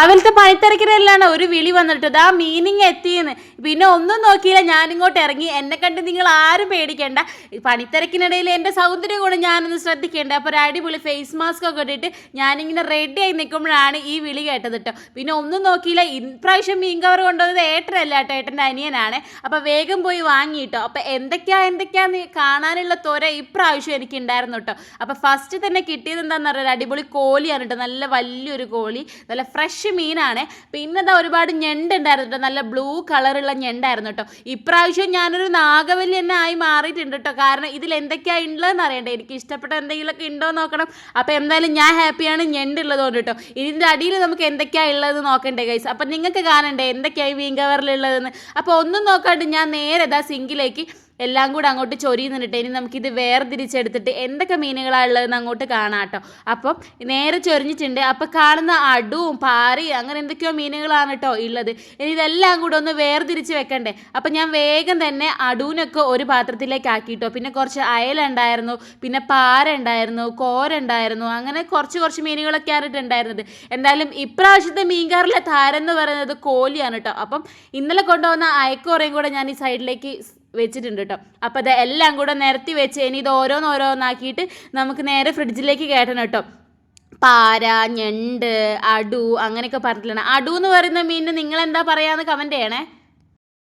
രാവിലത്തെ പണിത്തിരക്കിനെല്ലാം ഒരു വിളി വന്നിട്ട് ആ മീനിങ് എത്തിയെന്ന്. പിന്നെ ഒന്നും നോക്കിയില്ല, ഞാനിങ്ങോട്ട് ഇറങ്ങി. എന്നെ കണ്ട് നിങ്ങൾ ആരും പേടിക്കേണ്ട, പണിത്തിരക്കിനിടയിൽ എൻ്റെ സൗന്ദര്യം കൂടെ ഞാനൊന്ന് ശ്രദ്ധിക്കേണ്ട. അപ്പോൾ ഒരു അടിപൊളി ഫേസ് മാസ്ക് ഒക്കെ ഇട്ടിട്ട് ഞാനിങ്ങനെ റെഡി ആയി നിൽക്കുമ്പോഴാണ് ഈ വിളി കേട്ടത് കേട്ടോ. പിന്നെ ഒന്നും നോക്കിയില്ല, ഇപ്രാവശ്യം മീൻ കവർ കൊണ്ടുവന്നത് ഏട്ടനല്ല കേട്ടോ, ഏട്ടൻ്റെ അനിയനാണ്. അപ്പോൾ വേഗം പോയി വാങ്ങിയിട്ടോ. അപ്പോൾ എന്തൊക്കെയാന്ന് കാണാനുള്ള ത്വര ഇപ്രാവശ്യം എനിക്ക് ഉണ്ടായിരുന്നു കേട്ടോ. അപ്പോൾ ഫസ്റ്റ് തന്നെ കിട്ടിയത് എന്താണെന്ന് പറയുക, അടിപൊളി കോഴിയാണ് കേട്ടോ, നല്ല വലിയൊരു കോഴി, നല്ല ഫ്രഷ് മീനാണ്. പിന്നെ എന്താ ഒരുപാട് ഞണ്ട് ഉണ്ടായിരുന്നു കേട്ടോ, നല്ല ബ്ലൂ കളറുള്ള ഞണ്ടായിരുന്നു കേട്ടോ. ഇപ്രാവശ്യം ഞാനൊരു നാഗവല്ലി തന്നെ ആയി മാറിയിട്ടുണ്ട് കേട്ടോ. കാരണം ഇതിൽ എന്തൊക്കെയാണ് ഉള്ളതെന്ന് അറിയണ്ടേ, എനിക്ക് ഇഷ്ടപ്പെട്ട എന്തെങ്കിലുമൊക്കെ ഉണ്ടോ നോക്കണം. അപ്പോൾ എന്തായാലും ഞാൻ ഹാപ്പിയാണ് ഞണ്ട് ഉള്ളതുകൊണ്ട് കേട്ടോ. ഇതിൻ്റെ അടിയിൽ നമുക്ക് എന്തൊക്കെയാണ് ഉള്ളത് നോക്കണ്ടേ ഗൈസ്. അപ്പം നിങ്ങൾക്ക് കാണണ്ടേ എന്തൊക്കെയായി മീൻ കവറിലുള്ളതെന്ന്. അപ്പോൾ ഒന്നും നോക്കാണ്ട് ഞാൻ നേരെ സിങ്കിലേക്ക് എല്ലാം കൂടെ അങ്ങോട്ട് ചൊരിയുന്നുണ്ട്. ഇനി നമുക്കിത് വേർതിരിച്ചെടുത്തിട്ട് എന്തൊക്കെ മീനുകളാണ് ഉള്ളതെന്ന് അങ്ങോട്ട് കാണാം കേട്ടോ. അപ്പം നേരെ ചൊരിഞ്ഞിട്ടുണ്ട്. അപ്പം കാണുന്ന അടുവും പാരയും അങ്ങനെ എന്തൊക്കെയോ മീനുകളാണ് കേട്ടോ ഉള്ളത്. ഇനി ഇതെല്ലാം കൂടെ ഒന്ന് വേർതിരിച്ച് വെക്കണ്ടേ. അപ്പം ഞാൻ വേഗം തന്നെ അടുവിനൊക്കെ ഒരു പാത്രത്തിലേക്ക് ആക്കിയിട്ടോ. പിന്നെ കുറച്ച് അയല ഉണ്ടായിരുന്നു, പിന്നെ പാര ഉണ്ടായിരുന്നു, കോര ഉണ്ടായിരുന്നു, അങ്ങനെ കുറച്ച് മീനുകളൊക്കെയാണ് ഉണ്ടായിരുന്നത്. എന്തായാലും ഇപ്രാവശ്യത്തെ മീൻകാറിലെ താരം എന്ന് പറയുന്നത് കോലിയാണ് കേട്ടോ. അപ്പം ഇന്നലെ കൊണ്ടുവന്ന അയക്കോറയും കൂടെ ഞാൻ ഈ സൈഡിലേക്ക് വെച്ചിട്ടുണ്ട് കേട്ടോ. അപ്പോൾ അത് എല്ലാം കൂടെ നിരത്തി വെച്ച് ഇനി ഇത് ഓരോന്നാക്കിയിട്ട് നമുക്ക് നേരെ ഫ്രിഡ്ജിലേക്ക് കയറ്റണം കേട്ടോ. പാര, ഞണ്ട്, അടു അങ്ങനെയൊക്കെ പറഞ്ഞിട്ടുള്ളതാണ്. അടു എന്ന് പറയുന്ന മീനിന് നിങ്ങൾ എന്താ പറയാന്ന് കമൻറ്റ് ചെയ്യണേ.